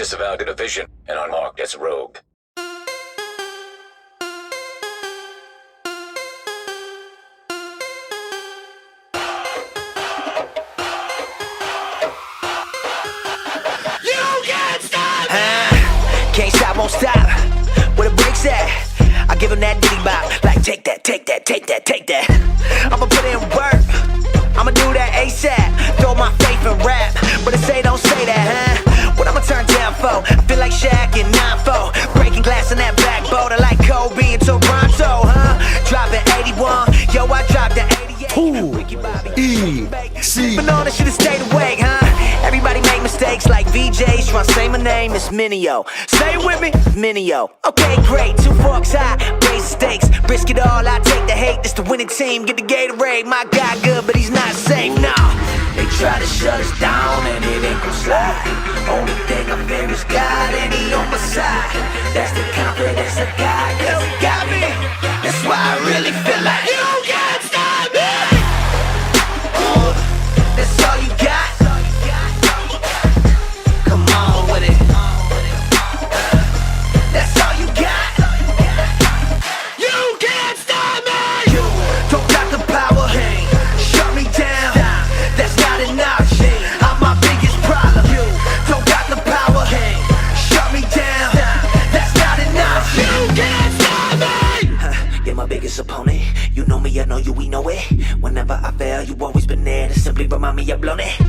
disavowed a division and unmarked as rogue. Can't stop, won't stop. Where the brakes at? I give him that diddy bop. Like take that, take that, take that, take that. I'ma put in work. I'ma do that ASAP. Throw my faith in rap. But say don't say that, huh? What I'ma turn down for? I feel like Shaq in 9-4. Breaking glass in that back border like Kobe in Toronto, huh? Dropping 81. Yo, I dropped the 88. Ricky Bobby. But all this shit has stayed awake, huh? Everybody make mistakes like VJs. Tryna say my name, it's Minio. Say it with me, Minio. Okay, great, 2 forks high, raise the stakes. Risk it all, I take the hate. This the winning team, get the Gatorade. My guy good, but he's not safe, nah. They try to shut us down and it ain't gon' slide. Only thing I fear is God and he on my side. That's the confidence I got, cause he got me. That's why I really feel like you can't stop me. That's all you got. Come on with it. That's all you got. You can't stop me. You don't got the power. Shut me down. That's not enough. I'm my biggest problem. You don't got the power. Shut me down. That's not enough. You can't stop me. You're my biggest opponent. You know me, I know you, we know it. Whenever I fail, you always been there to simply remind me I've blown it.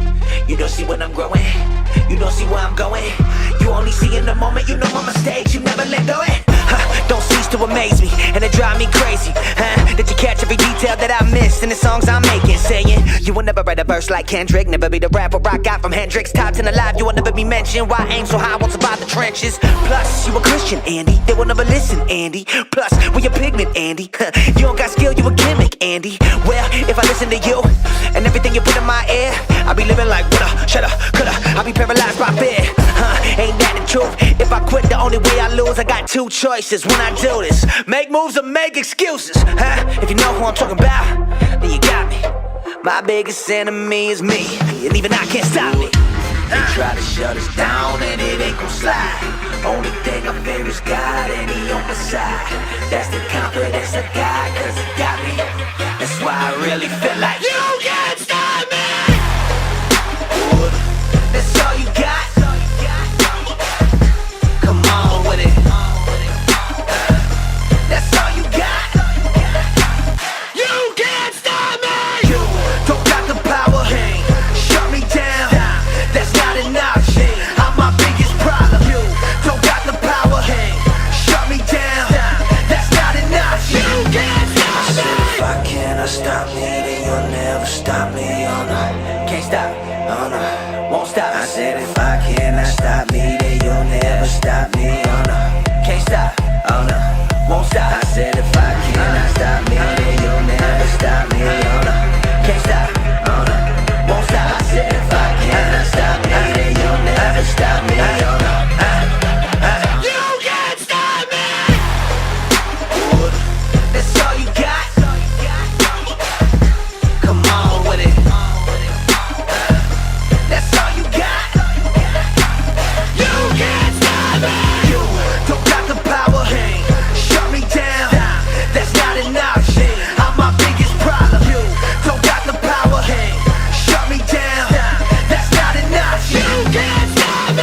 You don't see when I'm growing. You don't see where I'm going. You only see in the moment. You know my mistakes. You never let go it. Don't cease to amaze me, and it drive me crazy. Did you catch every detail that I missed in the songs I'm making? Saying you will never write a verse like Kendrick. Never be the rapper I got from Hendrix. Top 10 alive, you will never be mentioned. Why aim so high, won't survive the trenches. Plus, you a Christian, Andy. They will never listen, Andy. Plus, we a pigment, Andy. You don't got skill, you a gimmick, Andy. Well, if I listen to you and everything you put in my ear, I'll be living like woulda, shoulda, coulda. I'll be paralyzed by fear. Ain't that the truth? If I quit, the only way I lose. I got 2 choices when I do this: make moves or make excuses. If you know who I'm talking about, then you got me. My biggest enemy is me, and even I can't stop me. They try to shut us down and it ain't gon' slide. Only thing I fear is God and he on my side. That's the confidence I got, cause he got me. That's why I really feel like you can't stop me. That's all you got. Come on with it. That's all you got. You can't stop me. You don't got the power. Shut me down. That's not enough. I'm my biggest problem. You don't got the power. Shut me down. That's not enough. You can't stop me. If I cannot stop me, then you'll never stop me. Oh no, can't stop. Oh no, won't stop. I said if I cannot stop me, then you'll never stop me. Oh no, can't stop. Oh no, won't stop. I said if I cannot stop me, then you'll never stop me. Oh no, can't stop. Oh no, won't stop. I said if I cannot stop me, then you'll never stop me. Oh no, you can't stop me. That's all you got. Come on with it. That's all you got. You can't stop me. You don't got the power. Shut me down. That's not enough. I'm my biggest problem. You don't got the power. Shut me down. That's not enough. You can't stop me.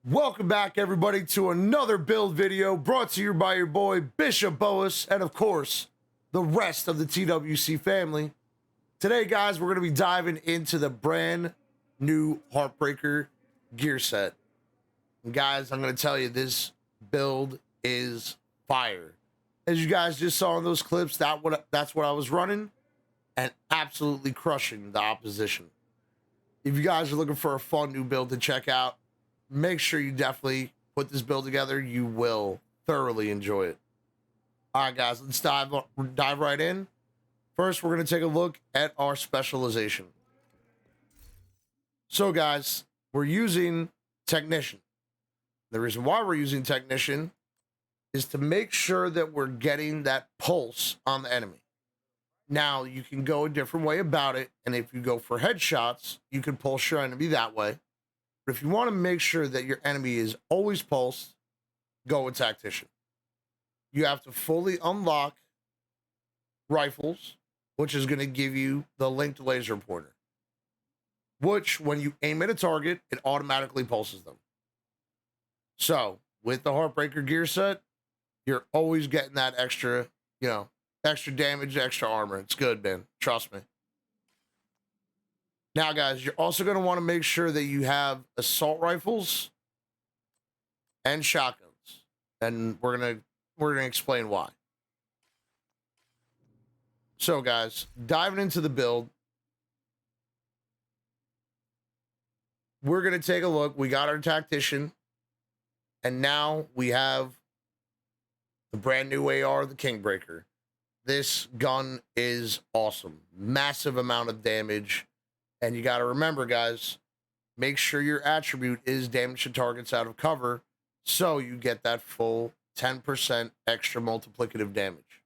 Welcome back, everybody, to another build video brought to you by your boy Bishop Boas and, of course, the rest of the TWC family. Today, guys, we're going to be diving into the brand new HeartBreaker Gear Set. And guys, I'm going to tell you, this build is fire. As you guys just saw in those clips, that's what I was running, and absolutely crushing the opposition. If you guys are looking for a fun new build to check out, make sure you definitely put this build together. You will thoroughly enjoy it. All right, guys, let's dive right in. First, we're going to take a look at our specialization. So, guys, we're using Technician. The reason why we're using Technician is to make sure that we're getting that pulse on the enemy. Now, you can go a different way about it, and if you go for headshots, you can pulse your enemy that way. But if you want to make sure that your enemy is always pulsed, go with Tactician. You have to fully unlock rifles, which is going to give you the linked laser pointer, which when you aim at a target, it automatically pulses them. So with the HeartBreaker gear set, you're always getting that extra, extra damage, extra armor. It's good, man. Trust me. Now, guys, you're also going to want to make sure that you have assault rifles and shotguns. And we're gonna explain why. So, guys, diving into the build, we're gonna take a look. We got our Tactician, and now we have the brand new AR, the Kingbreaker. This gun is awesome. Massive amount of damage. And you got to remember, guys, make sure your attribute is damage to targets out of cover so you get that full 10% extra multiplicative damage.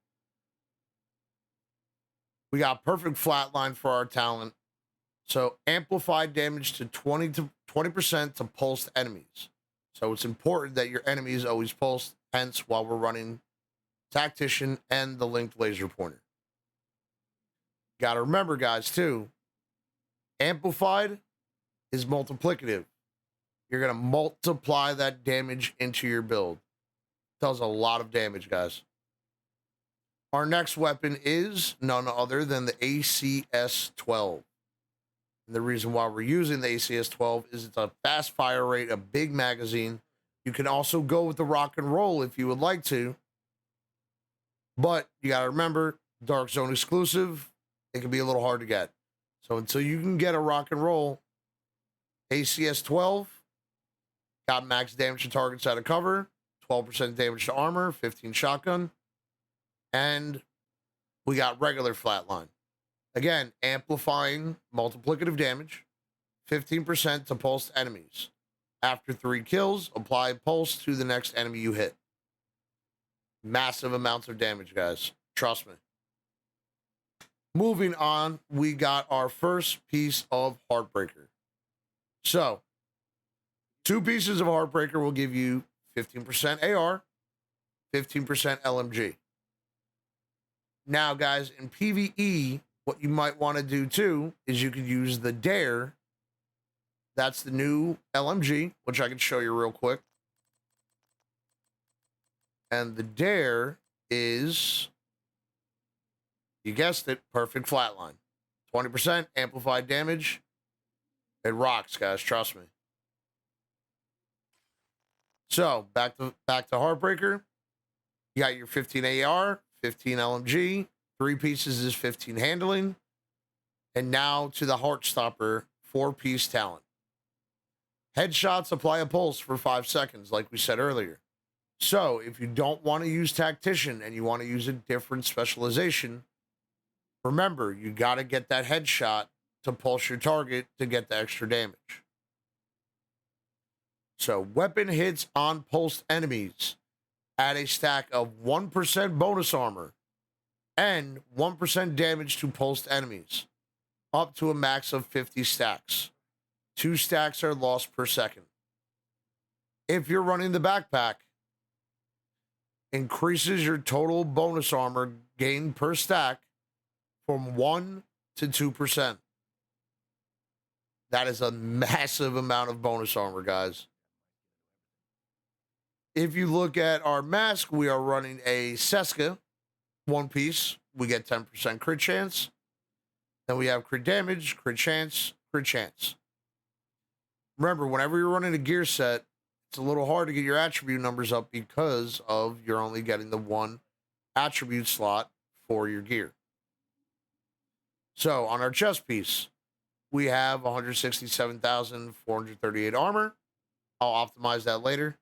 We got perfect flatline for our talent. So amplified damage to 20% to pulsed enemies. So it's important that your enemy is always pulsed, hence while we're running Tactician and the linked laser pointer. Got to remember, guys, too, amplified is multiplicative. You're going to multiply that damage into your build. Does a lot of damage, guys. Our next weapon is none other than the ACS-12. And the reason why we're using the ACS-12 is it's a fast fire rate, a big magazine. You can also go with the rock and roll if you would like to. But you got to remember, Dark Zone exclusive, it can be a little hard to get. So until you can get a rock and roll, ACS-12 got max damage to targets out of cover, 12% damage to armor, 15 shotgun, and we got regular flatline. Again, amplifying multiplicative damage, 15% to pulsed enemies. After 3 kills, apply pulse to the next enemy you hit. Massive amounts of damage, guys. Trust me. Moving on, we got our first piece of HeartBreaker. So, 2 pieces of HeartBreaker will give you 15% AR, 15% LMG. Now, guys, in PvE, what you might want to do too is you could use the Dare. That's the new LMG, which I can show you real quick. And the Dare is, you guessed it, perfect flatline. 20% amplified damage. It rocks, guys. Trust me. So, back to HeartBreaker. You got your 15 AR, 15 LMG, 3 pieces is 15 handling. And now to the Heartstopper 4-piece talent. Headshots apply a pulse for 5 seconds, like we said earlier. So, if you don't want to use Tactician and you want to use a different specialization, remember, you got to get that headshot to pulse your target to get the extra damage. So, weapon hits on pulsed enemies add a stack of 1% bonus armor and 1% damage to pulsed enemies, up to a max of 50 stacks. 2 stacks are lost per second. If you're running the backpack, increases your total bonus armor gain per stack from 1 to 2%. That is a massive amount of bonus armor, guys. If you look at our mask, we are running a Seska 1 piece. We get 10% crit chance. Then we have crit damage, crit chance, crit chance. Remember, whenever you're running a gear set, it's a little hard to get your attribute numbers up because of you're only getting the 1 attribute slot for your gear. So on our chest piece, we have 167,438 armor. I'll optimize that later.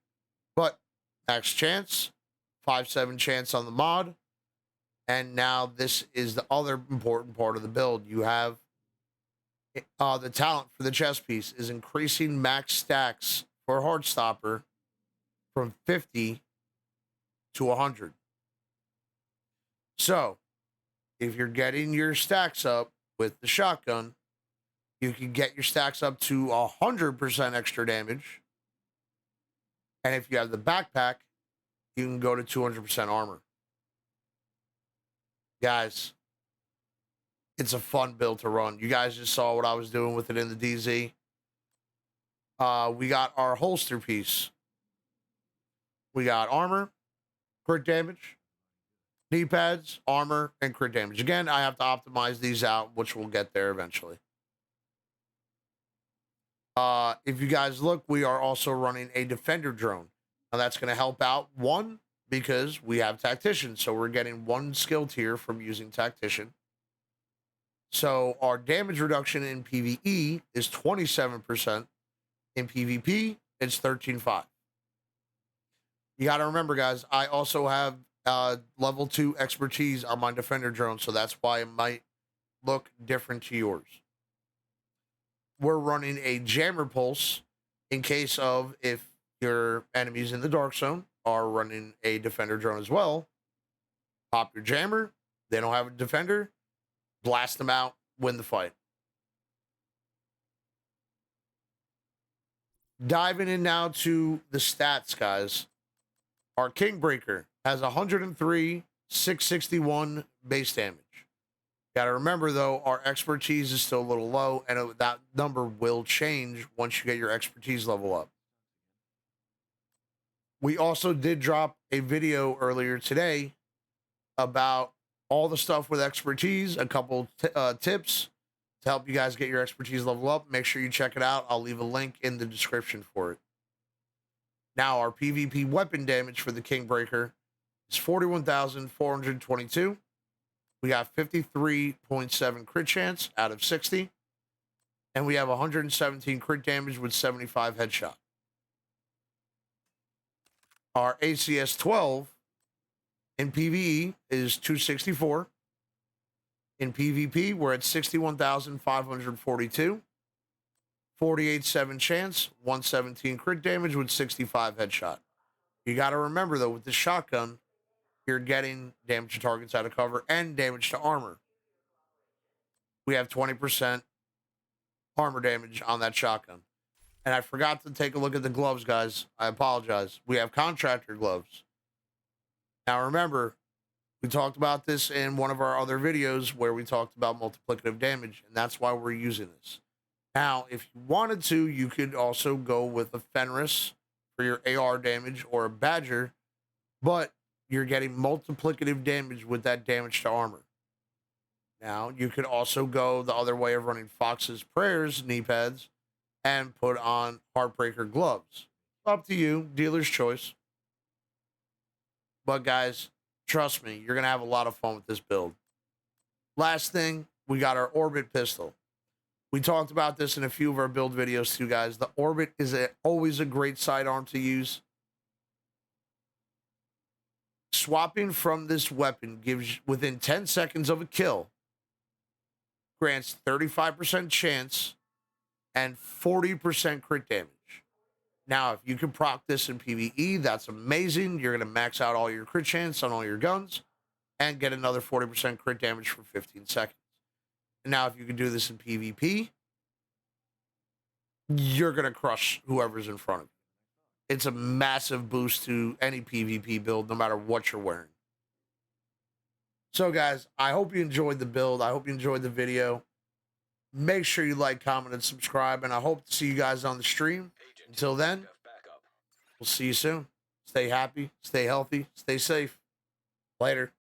But max chance, 5/7 chance on the mod. And now this is the other important part of the build. You have the talent for the chest piece is increasing max stacks for Heartstopper from 50 to 100. So if you're getting your stacks up with the shotgun, you can get your stacks up to 100% extra damage. And if you have the backpack, you can go to 200% armor. Guys, it's a fun build to run. You guys just saw what I was doing with it in the DZ. We got our holster piece. We got armor, crit damage, knee pads, armor, and crit damage. Again, I have to optimize these out, which we'll get there eventually. If you guys look, we are also running a defender drone. Now that's going to help out, one, because we have tactician. So we're getting one skill tier from using tactician. So our damage reduction in PvE is 27%. In PvP, it's 13.5. You got to remember, guys, I also have level 2 expertise on my defender drone. So that's why it might look different to yours. We're running a jammer pulse in case of if your enemies in the dark zone are running a defender drone as well. Pop your jammer. They don't have a defender. Blast them out. Win the fight. Diving in now to the stats, guys. Our Kingbreaker has 103, 661 base damage. Got to remember, though, our expertise is still a little low, and that number will change once you get your expertise level up. We also did drop a video earlier today about all the stuff with expertise, a couple tips to help you guys get your expertise level up. Make sure you check it out. I'll leave a link in the description for it. Now, our PvP weapon damage for the Kingbreaker is 41,422. We got 53.7 crit chance out of 60. And we have 117 crit damage with 75 headshot. Our ACS 12 in PvE is 264. In PvP, we're at 61,542. 48.7 chance, 117 crit damage with 65 headshot. You got to remember, though, with the shotgun, you're getting damage to targets out of cover and damage to armor. We have 20% armor damage on that shotgun. And I forgot to take a look at the gloves, guys. I apologize. We have contractor gloves. Now, remember, we talked about this in one of our other videos where we talked about multiplicative damage, and that's why we're using this. Now, if you wanted to, you could also go with a Fenris for your AR damage or a Badger, but you're getting multiplicative damage with that damage to armor. Now, you could also go the other way of running Fox's Prayers knee pads and put on HeartBreaker gloves. Up to you, dealer's choice. But guys, trust me, you're going to have a lot of fun with this build. Last thing, we got our Orbit pistol. We talked about this in a few of our build videos too, guys. The Orbit is always a great sidearm to use. Swapping from this weapon gives, within 10 seconds of a kill, grants 35% chance and 40% crit damage. Now, if you can proc this in PvE, that's amazing. You're going to max out all your crit chance on all your guns and get another 40% crit damage for 15 seconds. And now, if you can do this in PvP, you're going to crush whoever's in front of you. It's a massive boost to any PvP build, no matter what you're wearing. So, guys, I hope you enjoyed the build. I hope you enjoyed the video. Make sure you like, comment, and subscribe, and I hope to see you guys on the stream. Until then, we'll see you soon. Stay happy, stay healthy, stay safe. Later.